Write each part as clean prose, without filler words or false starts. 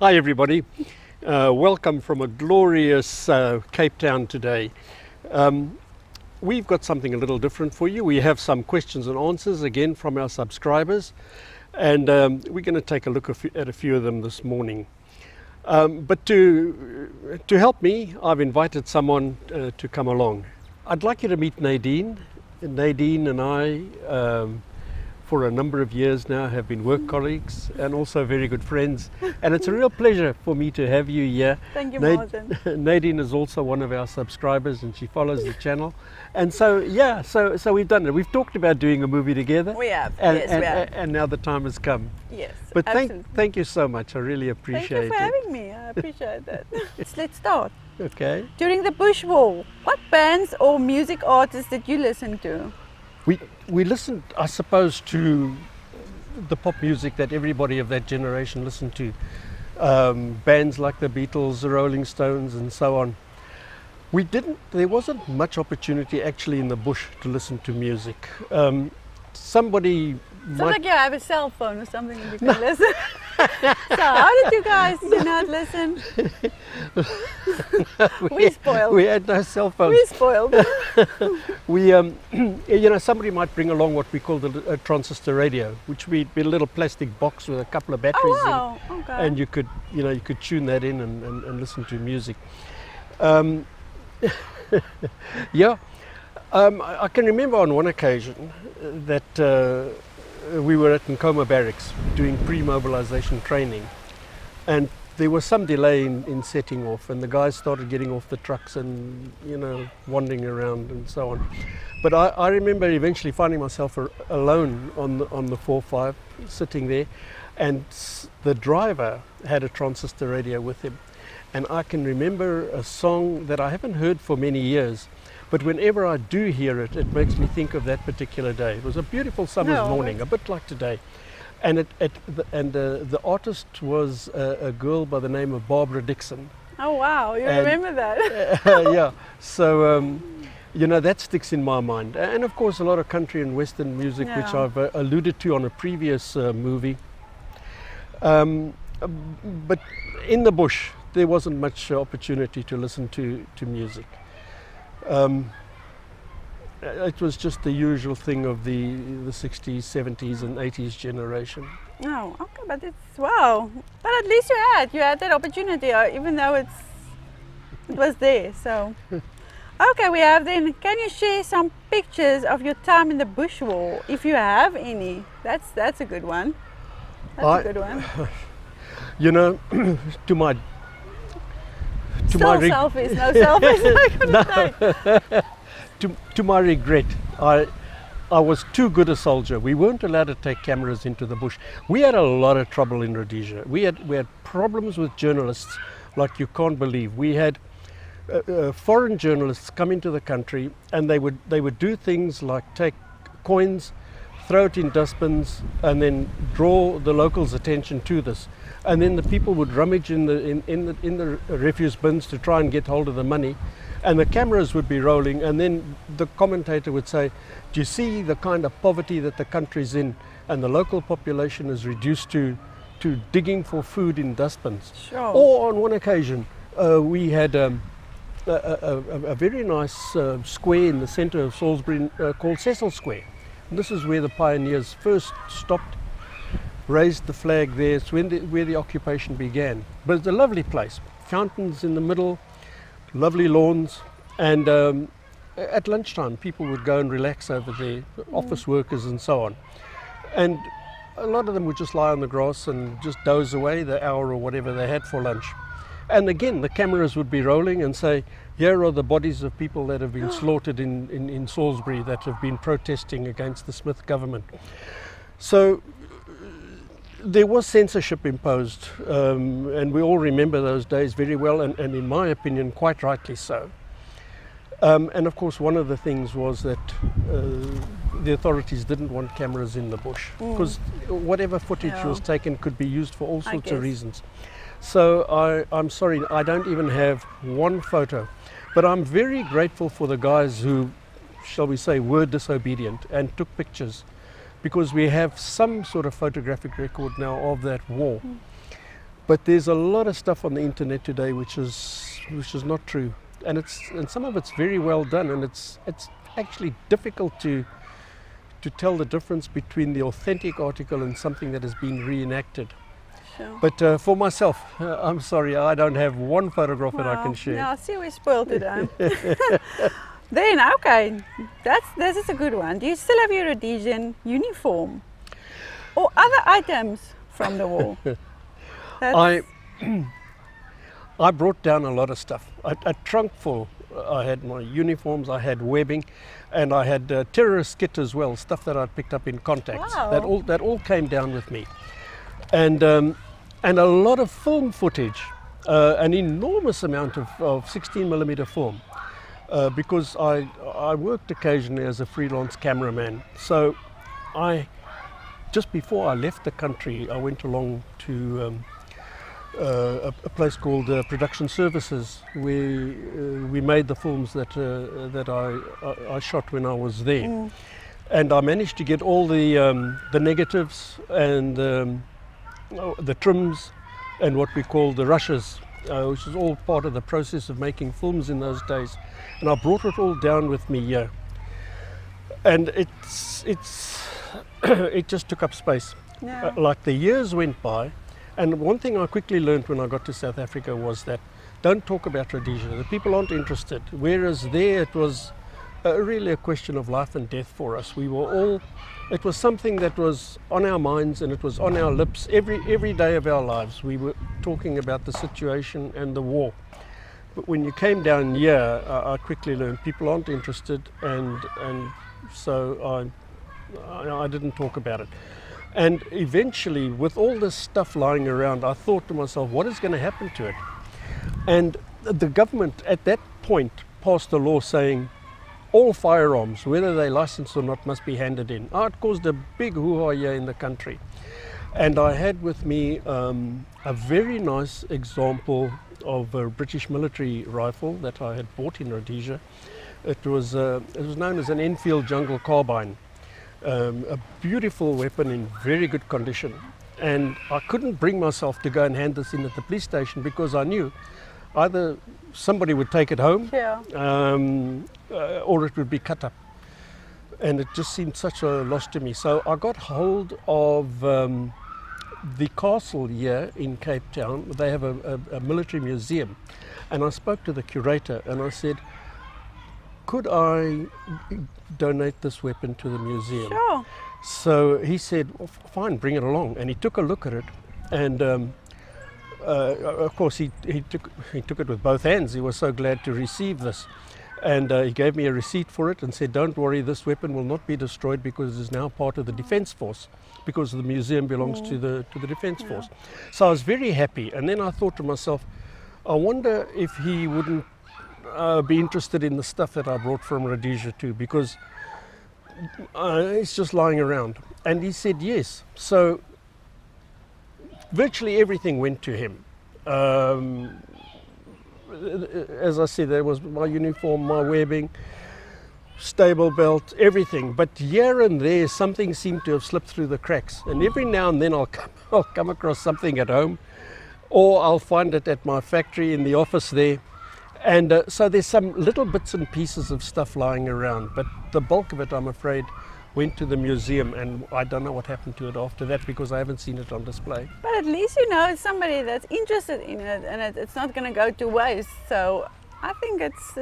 Hi everybody, welcome from a glorious Cape Town today. We've got something a little different for you. We have some questions and answers again from our subscribers, and we're going to take a look at a few of them this morning. But to help me, I've invited someone to come along. I'd like you to meet Nadine. Nadine and I for a number of years now have been work colleagues and also very good friends, and it's a real pleasure for me to have you here. Thank you, Martin. Nadine is also one of our subscribers and she follows the channel, and so we've done it. We've talked about doing a movie together. We have, and, yes, and, we have. and now the time has come. Yes, But absolutely. thank you so much. I really appreciate it. Thank you for having me. I appreciate that. Let's start. Okay. During the Bush War, what bands or music artists did you listen to? We listened, I suppose, to the pop music that everybody of that generation listened to. Bands like the Beatles, the Rolling Stones and so on. There wasn't much opportunity actually in the bush to listen to music. Somebody Sounds might... like you have a cell phone or something and you can listen. So how did you guys not listen? We spoiled. We had no cell phones. We spoiled. Somebody might bring along what we call a transistor radio, which would be a little plastic box with a couple of batteries Oh wow, okay. and you could tune that in and listen to music. I can remember on one occasion that we were at Nkoma Barracks doing pre-mobilization training, and there was some delay in setting off, and the guys started getting off the trucks and wandering around and so on. But I remember eventually finding myself alone on the 4-5 sitting there, and the driver had a transistor radio with him, and I can remember a song that I haven't heard for many years, but whenever I do hear it, it makes me think of that particular day. It was a beautiful summer's morning, a bit like today. And the artist was a girl by the name of Barbara Dixon. Oh wow, you remember that? Yeah, so that sticks in my mind. And of course a lot of country and western music, which I've alluded to on a previous movie. But in the bush, there wasn't much opportunity to listen to music. It was just the usual thing of the 60s, 70s and 80s generation. Oh, okay, but it's wow. But at least you had that opportunity, even though it was there. So, okay, we have then. Can you share some pictures of your time in the Bush War, if you have any? That's a good one. That's a good one. To my selfies, no selfies. To my regret, I was too good a soldier. We weren't allowed to take cameras into the bush. We had a lot of trouble in Rhodesia. We had problems with journalists like you can't believe. We had foreign journalists come into the country, and they would do things like take coins, throw it in dustbins, and then draw the locals' attention to this. And then the people would rummage in the refuse bins to try and get hold of the money, and the cameras would be rolling, and then the commentator would say, do you see the kind of poverty that the country's in, and the local population is reduced to digging for food in dustbins. Sure. Or on one occasion we had a very nice square in the centre of Salisbury called Cecil Square. And this is where the pioneers first stopped, raised the flag there. It's where the occupation began. But it's a lovely place. Fountains in the middle, lovely lawns, and at lunchtime people would go and relax over there, office workers and so on. And a lot of them would just lie on the grass and just doze away the hour or whatever they had for lunch. And again, the cameras would be rolling and say, here are the bodies of people that have been slaughtered in Salisbury that have been protesting against the Smith government. So there was censorship imposed, and we all remember those days very well, and in my opinion, quite rightly so. And of course, one of the things was that the authorities didn't want cameras in the bush, because whatever footage was taken could be used for all sorts of reasons. So I'm sorry, I don't even have one photo, but I'm very grateful for the guys who, shall we say, were disobedient and took pictures, because we have some sort of photographic record now of that war. But there's a lot of stuff on the internet today which is not true, and some of it's very well done, and it's actually difficult to tell the difference between the authentic article and something that has been reenacted. Sure. But for myself, I'm sorry, I don't have one photograph that I can share. Yeah, I see we spoiled today. Then, okay, this is a good one. Do you still have your Rhodesian uniform or other items from the war? I brought down a lot of stuff. A trunk full. I had my uniforms, I had webbing, and I had terrorist kit as well, stuff that I'd picked up in contacts. Wow. That all came down with me. And a lot of film footage, an enormous amount of 16mm film, because I worked occasionally as a freelance cameraman. So just before I left the country, I went along to a place called Production Services, where we made the films that I shot when I was there. And I managed to get all the negatives and the trims and what we call the rushes, which is all part of the process of making films in those days. And I brought it all down with me here. And it just took up space. Yeah. Like the years went by, and one thing I quickly learned when I got to South Africa was that don't talk about Rhodesia. The people aren't interested. Whereas there it was really a question of life and death for us. It was something that was on our minds and it was on our lips every day of our lives. We were talking about the situation and the war. But when you came down here, I quickly learned people aren't interested, and so I didn't talk about it. And eventually, with all this stuff lying around, I thought to myself, what is going to happen to it? And the government at that point passed a law saying all firearms, whether they're licensed or not, must be handed in. It caused a big hoo-ha here in the country. And I had with me a very nice example of a British military rifle that I had bought in Rhodesia. It was known as an Enfield jungle carbine. A beautiful weapon in very good condition, and I couldn't bring myself to go and hand this in at the police station because I knew either somebody would take it home, or it would be cut up, and it just seemed such a loss to me. So I got hold of the castle here in Cape Town. They have a military museum, and I spoke to the curator and I said, could I donate this weapon to the museum? Sure. So he said, well, fine, bring it along. And he took a look at it, and of course he took it with both hands. He was so glad to receive this, and he gave me a receipt for it and said, don't worry, this weapon will not be destroyed because it is now part of the Defence Force, because the museum belongs to the Defence Force. So I was very happy, and then I thought to myself, I wonder if he wouldn't be interested in the stuff that I brought from Rhodesia too, because it's just lying around. And he said yes. So virtually everything went to him. As I said, there was my uniform, my webbing, stable belt, everything. But here and there, something seemed to have slipped through the cracks. And every now and then I'll come across something at home, or I'll find it at my factory in the office there. And so there's some little bits and pieces of stuff lying around, but the bulk of it, I'm afraid, went to the museum, and I don't know what happened to it after that because I haven't seen it on display. But at least you know it's somebody that's interested in it, and it's not going to go to waste. So I think it's.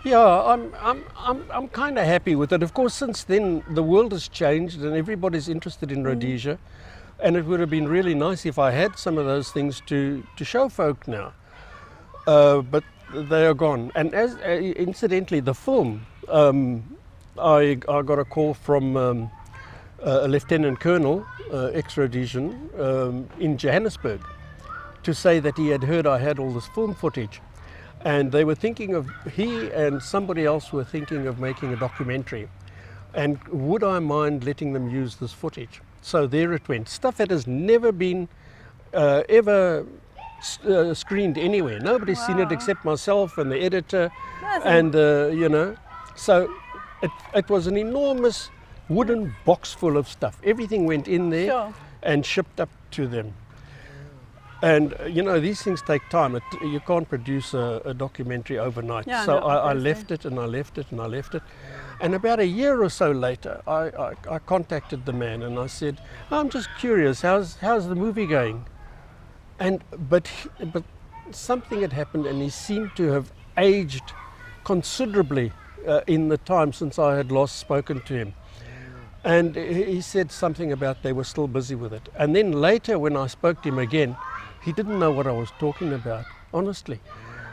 Yeah, I'm kind of happy with it. Of course, since then the world has changed and everybody's interested in Rhodesia, and it would have been really nice if I had some of those things to show folk now. But they are gone. And as incidentally, the film, I got a call from a lieutenant colonel, ex-Rhodesian, in Johannesburg, to say that he had heard I had all this film footage, and they were thinking of, he and somebody else were thinking of making a documentary, and would I mind letting them use this footage? So there it went. Stuff that has never been ever screened anywhere. Nobody's seen it except myself and the editor, and so it was an enormous wooden box full of stuff. Everything went in there and shipped up to them. And you know, these things take time. You can't produce a documentary overnight. Yeah, So no, I obviously. left it and I left it and I left it. And about a year or so later, I contacted the man and I said, I'm just curious, how's the movie going? But something had happened, and he seemed to have aged considerably in the time since I had last spoken to him. And he said something about they were still busy with it. And then later, when I spoke to him again, he didn't know what I was talking about, honestly.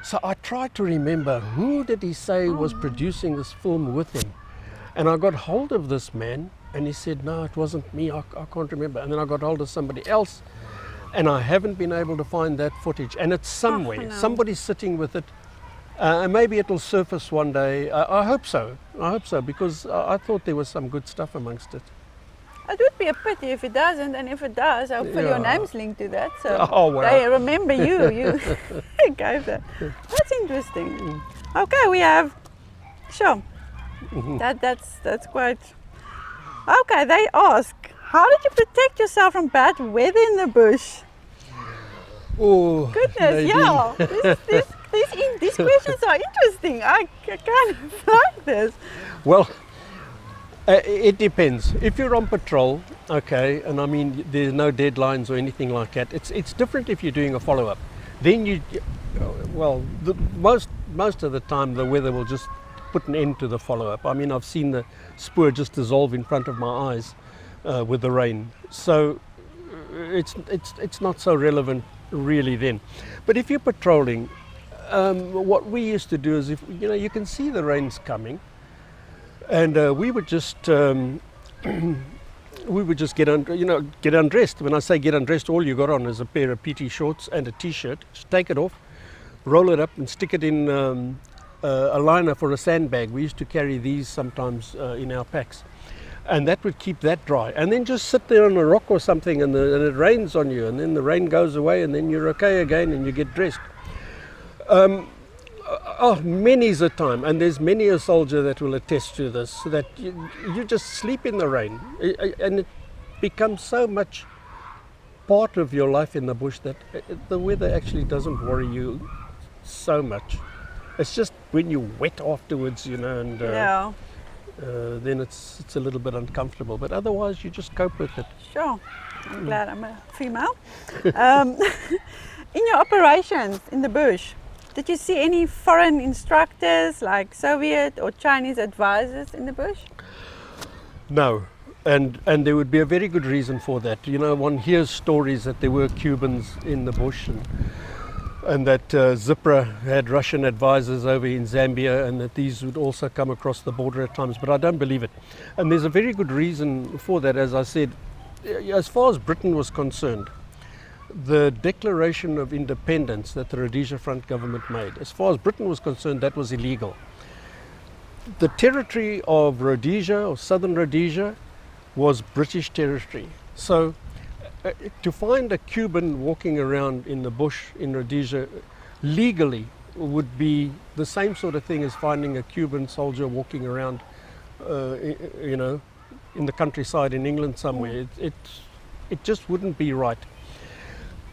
So I tried to remember, who did he say was producing this film with him? And I got hold of this man, and he said, no, it wasn't me, I can't remember. And then I got hold of somebody else, and I haven't been able to find that footage. And it's somewhere, no. somebody's sitting with it. And maybe it'll surface one day. I hope so. I hope so, because I thought there was some good stuff amongst it. It would be a pity if it doesn't, and if it does, hopefully your Yeah. name's linked to that. So Oh, wow. they remember you. You gave that. That's interesting. Okay, we have. Sure. That's quite. Okay, they ask, how did you protect yourself from bad weather in the bush? Oh, Goodness, Nadine. yeah. These questions are interesting. I kind of like this. Well, it depends. If you're on patrol, okay, and I mean there's no deadlines or anything like that. It's different if you're doing a follow-up. Then most of the time the weather will just put an end to the follow-up. I mean, I've seen the spoor just dissolve in front of my eyes with the rain. So it's not so relevant really then. But if you're patrolling, what we used to do is, if you can see the rain's coming, and we would just get undressed. When I say get undressed, all you got on is a pair of PT shorts and a t-shirt. Just take it off, roll it up, and stick it in a liner for a sandbag. We used to carry these sometimes in our packs, and that would keep that dry. And then just sit there on a rock or something, and it rains on you, and then the rain goes away, and then you're okay again, and you get dressed. Many's a time, and there's many a soldier that will attest to this, that you just sleep in the rain, and it becomes so much part of your life in the bush that the weather actually doesn't worry you so much. It's just when you're wet afterwards, and Yeah, then it's a little bit uncomfortable, but otherwise you just cope with it. sure. I'm glad I'm a female. In your operations in the bush, did you see any foreign instructors like Soviet or Chinese advisors in the bush? No, and there would be a very good reason for that. One hears stories that there were Cubans in the bush, and that Zipra had Russian advisors over in Zambia, and that these would also come across the border at times, but I don't believe it. And there's a very good reason for that. As I said, as far as Britain was concerned, the declaration of independence that the Rhodesia Front government made, as far as Britain was concerned, that was illegal. The territory of Rhodesia, or southern Rhodesia, was British territory. So to find a Cuban walking around in the bush in Rhodesia legally would be the same sort of thing as finding a Cuban soldier walking around, in the countryside in England somewhere. It just wouldn't be right.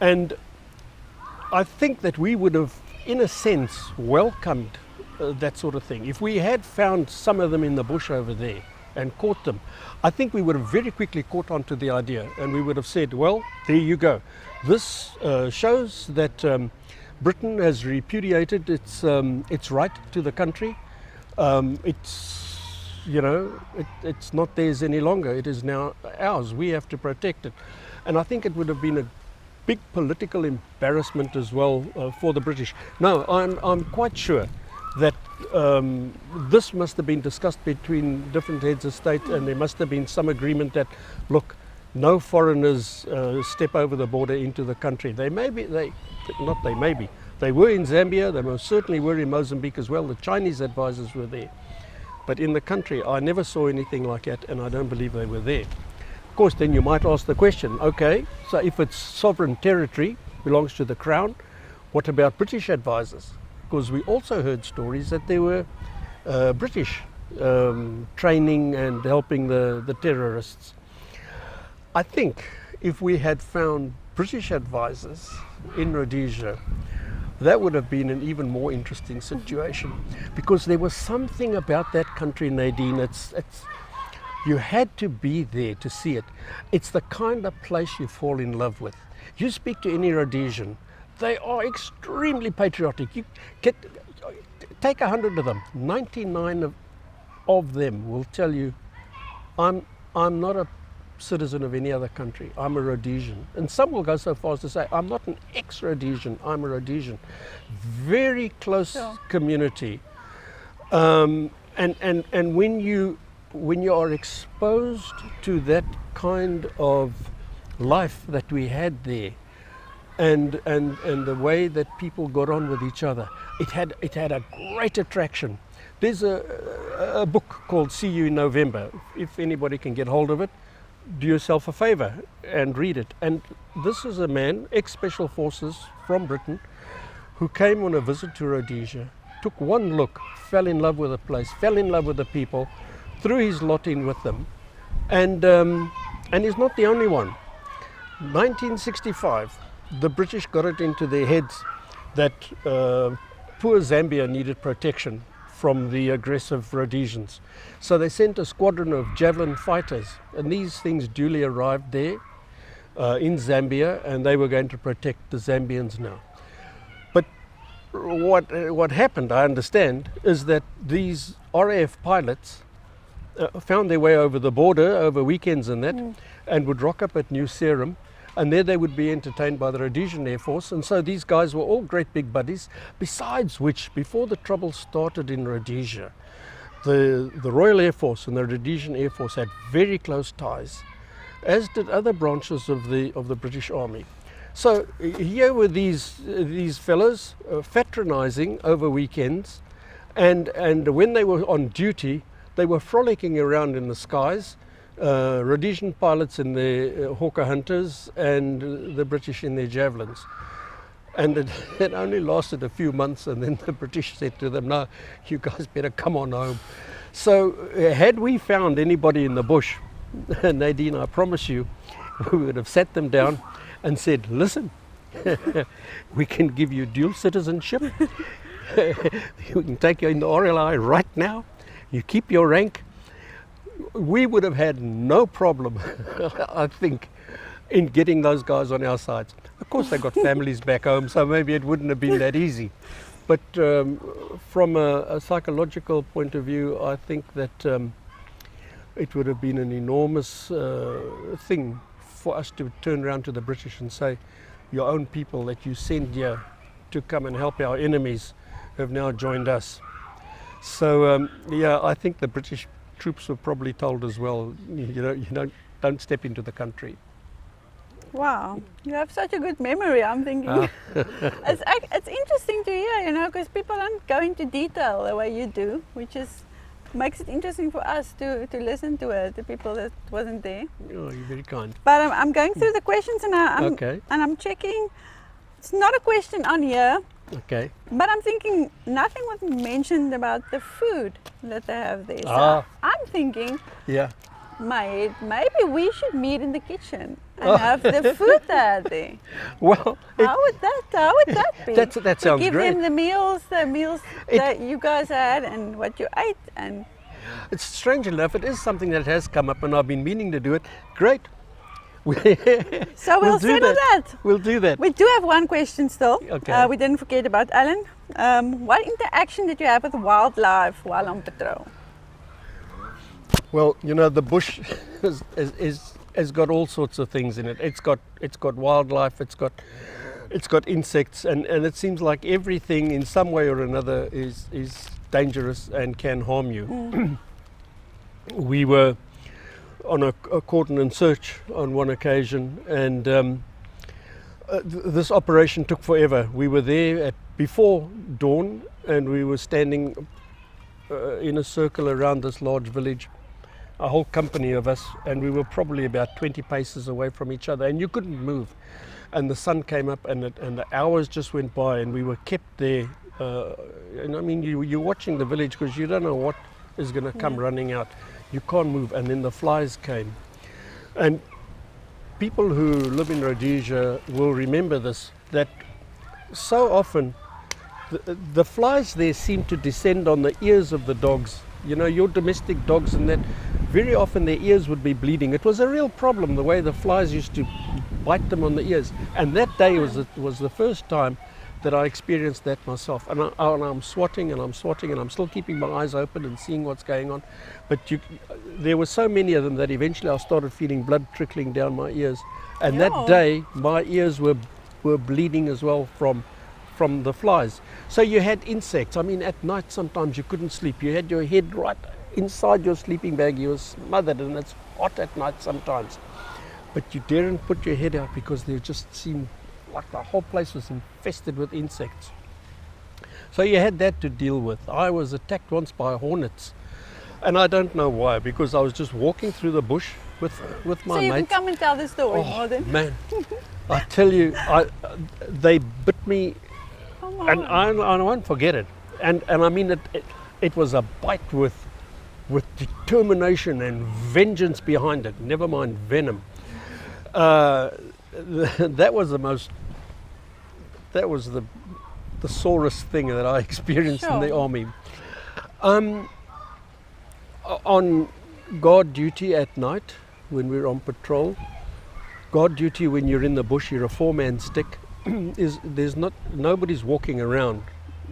And I think that we would have, in a sense, welcomed that sort of thing. If we had found some of them in the bush over there and caught them, I think we would have very quickly caught on to the idea, and we would have said, well, there you go. This shows that Britain has repudiated its right to the country. It's not theirs any longer. It is now ours. We have to protect it. And I think it would have been a big political embarrassment as well for the British. No, I'm quite sure that this must have been discussed between different heads of state, and there must have been some agreement that, look, no foreigners step over the border into the country. They were in Zambia, they most certainly were in Mozambique as well. The Chinese advisors were there. But in the country, I never saw anything like that, and I don't believe they were there. Of course, then you might ask the question, okay, so if it's sovereign territory, belongs to the Crown, what about British advisors? Because we also heard stories that there were British training and helping the terrorists. I think if we had found British advisors in Rhodesia, that would have been an even more interesting situation, because there was something about that country, Nadine. It's you had to be there to see it. It's the kind of place you fall in love with. You speak to any Rhodesian, they are extremely patriotic. You take 100 of them, 99 of them will tell you, I'm not a citizen of any other country, I'm a Rhodesian. And some will go so far as to say, I'm not an ex-Rhodesian, I'm a Rhodesian. Very close community. And when you are exposed to that kind of life that we had there, and the way that people got on with each other, it had a great attraction. There's a book called See You in November. If anybody can get hold of it, do yourself a favor and read it. And this is a man, ex-Special Forces from Britain, who came on a visit to Rhodesia, took one look, fell in love with the place, fell in love with the people, threw his lot in with them, and he's not the only one. 1965, the British got it into their heads that poor Zambia needed protection from the aggressive Rhodesians. So they sent a squadron of javelin fighters, and these things duly arrived there in Zambia, and they were going to protect the Zambians now. But what happened, I understand, is that these RAF pilots found their way over the border over weekends and that, and would rock up at New Serum, and there they would be entertained by the Rhodesian Air Force. And so these guys were all great big buddies, besides which, before the trouble started in Rhodesia, the Royal Air Force and the Rhodesian Air Force had very close ties, as did other branches of the British Army. So here were these fellows fraternizing over weekends, and when they were on duty, they were frolicking around in the skies, Rhodesian pilots in their Hawker Hunters and the British in their Javelins. And it only lasted a few months, and then the British said to them, no, you guys better come on home. So had we found anybody in the bush, Nadine, I promise you, we would have sat them down and said, listen, we can give you dual citizenship. We can take you in the RLI right now. You keep your rank. We would have had no problem, I think, in getting those guys on our sides. Of course, they got families back home, so maybe it wouldn't have been that easy. But from a psychological point of view, I think that it would have been an enormous thing for us to turn around to the British and say, your own people that you send here to come and help our enemies have now joined us. So yeah, I think the British troops were probably told as well, don't step into the country. Wow, you have such a good memory, I'm thinking. It's interesting to hear, because people don't go into detail the way you do, which makes it interesting for us to listen to it, the people that wasn't there. Oh, you're very kind. But I'm going through the questions, and Okay. and I'm checking. It's not a question on here. Okay. But I'm thinking nothing was mentioned about the food that they have there. So I'm thinking, yeah, mate, maybe we should meet in the kitchen and have the food they have there. Well, how would that be? That sounds give great. them the meals that you guys had and what you ate. And it's strange enough, it is something that has come up, and I've been meaning to do it. Great. So we'll settle that. We'll do that. We do have one question still. Okay. We didn't forget about Alan. What interaction did you have with wildlife while on patrol? Well, the bush has got all sorts of things in it. It's got wildlife. It's got insects, and it seems like everything in some way or another is dangerous and can harm you. We were on a cordon and search on one occasion, and this operation took forever. We were there before dawn, and we were standing in a circle around this large village, a whole company of us, and we were probably about 20 paces away from each other, and you couldn't move. And the sun came up, and the hours just went by, and we were kept there. And I mean, you're watching the village because you don't know what is going to come running out. You can't move, and then the flies came. And people who live in Rhodesia will remember this. that so often the flies there seem to descend on the ears of the dogs. You know, your domestic dogs, and that very often their ears would be bleeding. It was a real problem, the way the flies used to bite them on the ears. And that day was the first time that I experienced that myself. And I'm swatting and I'm swatting, and I'm still keeping my eyes open and seeing what's going on. But there were so many of them that eventually I started feeling blood trickling down my ears. And that day, my ears were bleeding as well from the flies. So you had insects. I mean, at night sometimes you couldn't sleep. You had your head right inside your sleeping bag. You were smothered, and it's hot at night sometimes. But you daren't put your head out because there just seemed like the whole place was infested with insects. So you had that to deal with. I was attacked once by hornets, and I don't know why, because I was just walking through the bush with my So you mates. can come and tell the story, Martin. Man, I tell you, they bit me, Come on. and I won't forget it. And I mean, it was a bite with determination and vengeance behind it. Never mind venom. That was the sorest thing that I experienced in the Sure. army. On guard duty at night, when we're on patrol, guard duty when you're in the bush, you're a 4-man stick. Nobody's walking around.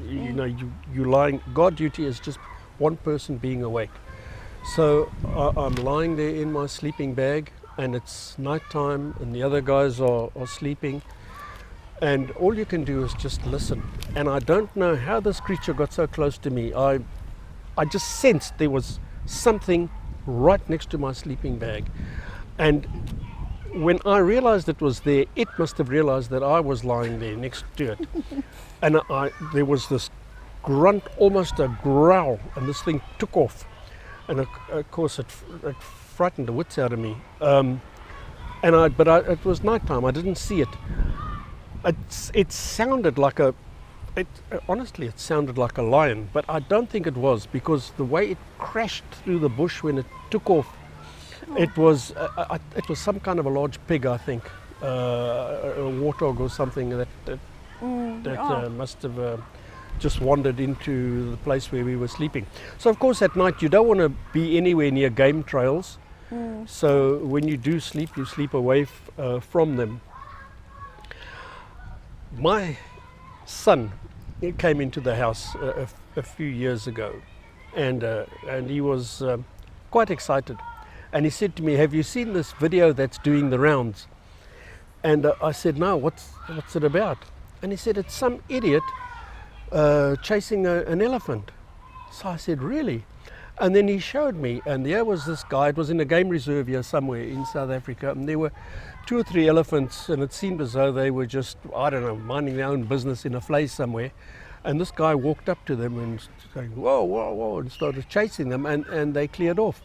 You know, you lying. Guard duty is just one person being awake. So I'm lying there in my sleeping bag, and it's nighttime, and the other guys are sleeping, and all you can do is just listen. And I don't know how this creature got so close to me. I just sensed there was something right next to my sleeping bag, and when I realized it was there, it must have realized that I was lying there next to it. And there was this grunt, almost a growl, and this thing took off. And of course it frightened the wits out of me. But it was nighttime, I didn't see it. It sounded like honestly, it sounded like a lion, but I don't think it was, because the way it crashed through the bush when it took off, it was some kind of a large pig, I think, a warthog or something that must have just wandered into the place where we were sleeping. So of course at night you don't want to be anywhere near game trails. So when you do sleep, you sleep away from them. My son came into the house a few years ago, and he was quite excited. And he said to me, "Have you seen this video that's doing the rounds?" And I said, "No, what's it about?" And he said, "It's some idiot chasing an elephant." So I said, "Really?" And then he showed me, and there was this guy. It was in a game reserve here somewhere in South Africa, and there were 2 or 3 elephants, and it seemed as though they were just, I don't know, minding their own business in a place somewhere. And this guy walked up to them and saying, "Whoa, whoa, whoa," and started chasing them, and they cleared off.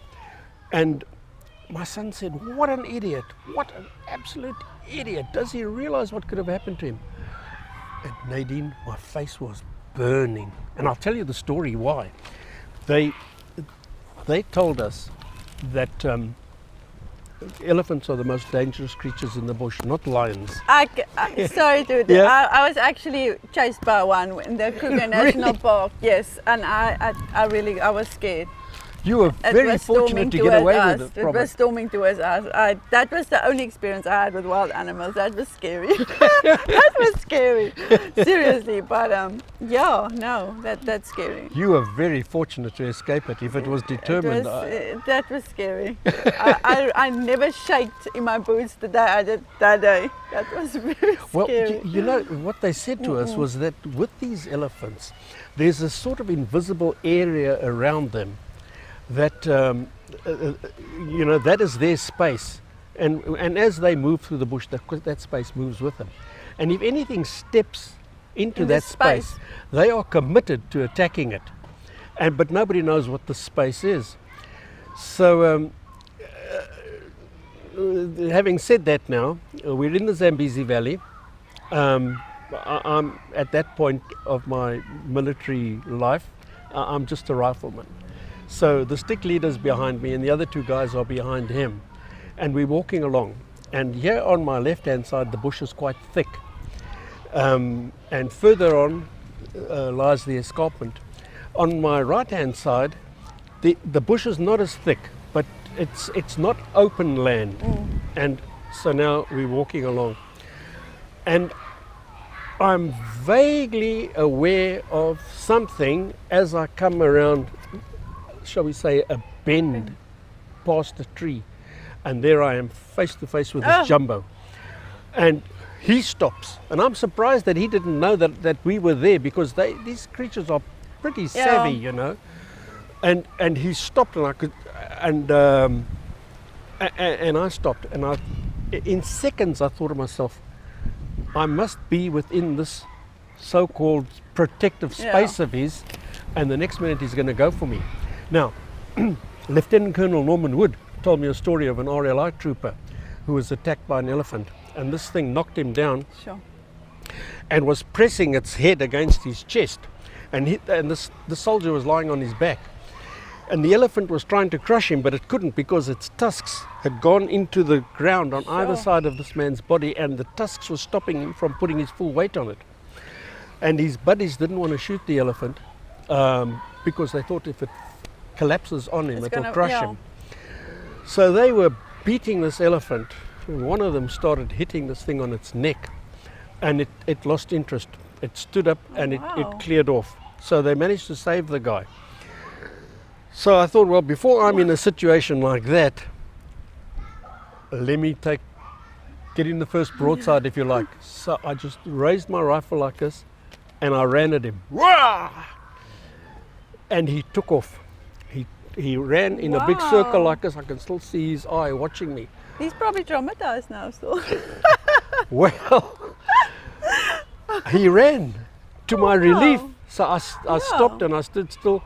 And my son said, "What an idiot, what an absolute idiot. Does he realize what could have happened to him?" And Nadine, my face was burning. And I'll tell you the story why. They told us that elephants are the most dangerous creatures in the bush, not lions. Sorry to do. Yeah. I was actually chased by one in the Kruger National Park. Yes, and I was scared. You were very fortunate to get away with it. It was storming towards us. That was the only experience I had with wild animals. That was scary. That was scary. Seriously, but yeah, no, that's scary. You were very fortunate to escape it. If it was determined, That was scary. I never shaked in my boots the day I did that day. That was very well, scary. you know what they said to us was that with these elephants, there's a sort of invisible area around them that that is their space, and as they move through the bush, that space moves with them. And if anything steps into that space, they are committed to attacking it. But nobody knows what the space is. So having said that, now we're in the Zambezi Valley. I'm at that point of my military life. I'm just a rifleman. So the stick leader's behind me, and the other 2 guys are behind him, and we're walking along. And here on my left-hand side, the bush is quite thick, And further on lies the escarpment. On my right hand side, the bush is not as thick, but it's not open land. And so now we're walking along, and I'm vaguely aware of something as I come around, shall we say, a bend past a tree, and there I am face to face with this jumbo, and he stops, and I'm surprised that he didn't know that we were there, because these creatures are pretty savvy, you know. And he stopped, and I could, and I stopped, and in seconds I thought to myself, I must be within this so-called protective space of his, and the next minute he's going to go for me. Now, Lieutenant Colonel Norman Wood told me a story of an RLI trooper who was attacked by an elephant, and this thing knocked him down and was pressing its head against his chest, and the soldier was lying on his back. And the elephant was trying to crush him, but it couldn't, because its tusks had gone into the ground on either side of this man's body, and the tusks were stopping him from putting his full weight on it. And his buddies didn't want to shoot the elephant because they thought if it collapses on him, it'll crush him. So they were beating this elephant, and one of them started hitting this thing on its neck, and it lost interest. It stood up and it cleared off. So they managed to save the guy. So I thought, well, before I'm in a situation like that, let me get in the first broadside, if you like. So I just raised my rifle like this, and I ran at him. Wah! And he took off. He ran in a big circle like this. I can still see his eye watching me. He's probably traumatized now still. Well, he ran to my relief. So I stopped and I stood still.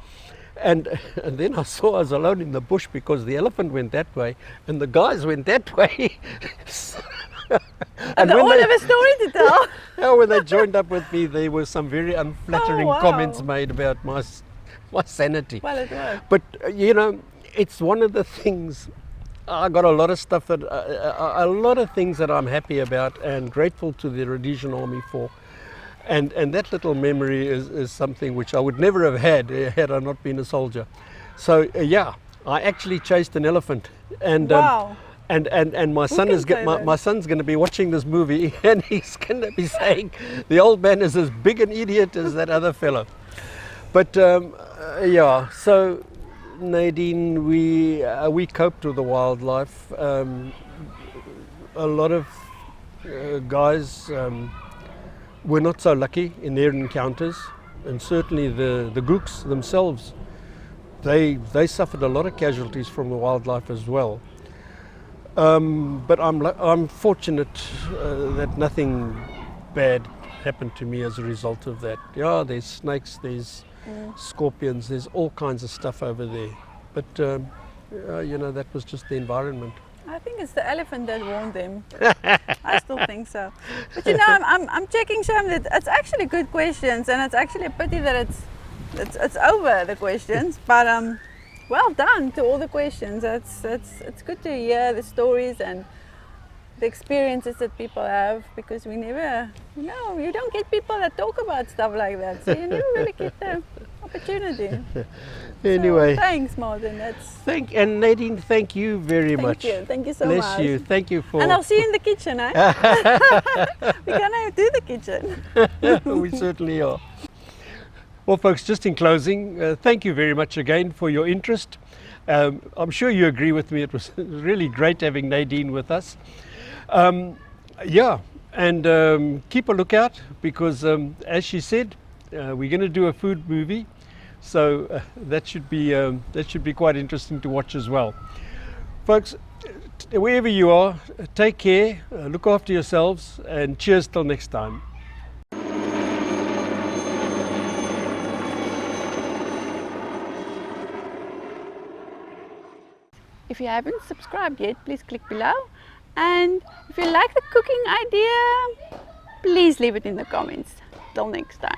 And then I saw I was alone in the bush, because the elephant went that way and the guys went that way. And they all have a story to tell. Yeah, when they joined up with me, there were some very unflattering comments made about my sanity. Well, it was. But you know, it's one of the things. I got a lot of stuff a lot of things that I'm happy about and grateful to the Rhodesian Army for. And that little memory is something which I would never have had I not been a soldier. So yeah, I actually chased an elephant, and and my son my son's going to be watching this movie, and he's going to be saying the old man is as big an idiot as that other fellow. But yeah, so Nadine, we coped with the wildlife. A lot of guys were not so lucky in their encounters, and certainly the gooks themselves, they suffered a lot of casualties from the wildlife as well. But I'm fortunate that nothing bad happened to me as a result of that. Yeah, there's snakes, there's scorpions, there's all kinds of stuff over there. But you know, that was just the environment. I think it's the elephant that warned them. I still think so. But you know, I'm checking some that it's actually good questions, and it's actually a pity that it's over the questions. But well done to all the questions. It's good to hear the stories and the experiences that people have, because we never, you don't get people that talk about stuff like that, so you never really get the opportunity. Anyway, so, thanks, Martin. And Nadine, thank you very much. Thank you so much. much. Bless you. Thank you for. And I'll see you in the kitchen, eh? We're gonna do the kitchen. We certainly are. Well, folks, just in closing, thank you very much again for your interest. I'm sure you agree with me. It was really great having Nadine with us. Yeah, and keep a lookout, because as she said, we're going to do a food movie, so that should be quite interesting to watch as well. Folks, wherever you are, take care, look after yourselves, and cheers till next time. If you haven't subscribed yet, please click below. And if you like the cooking idea, please leave it in the comments. Till next time.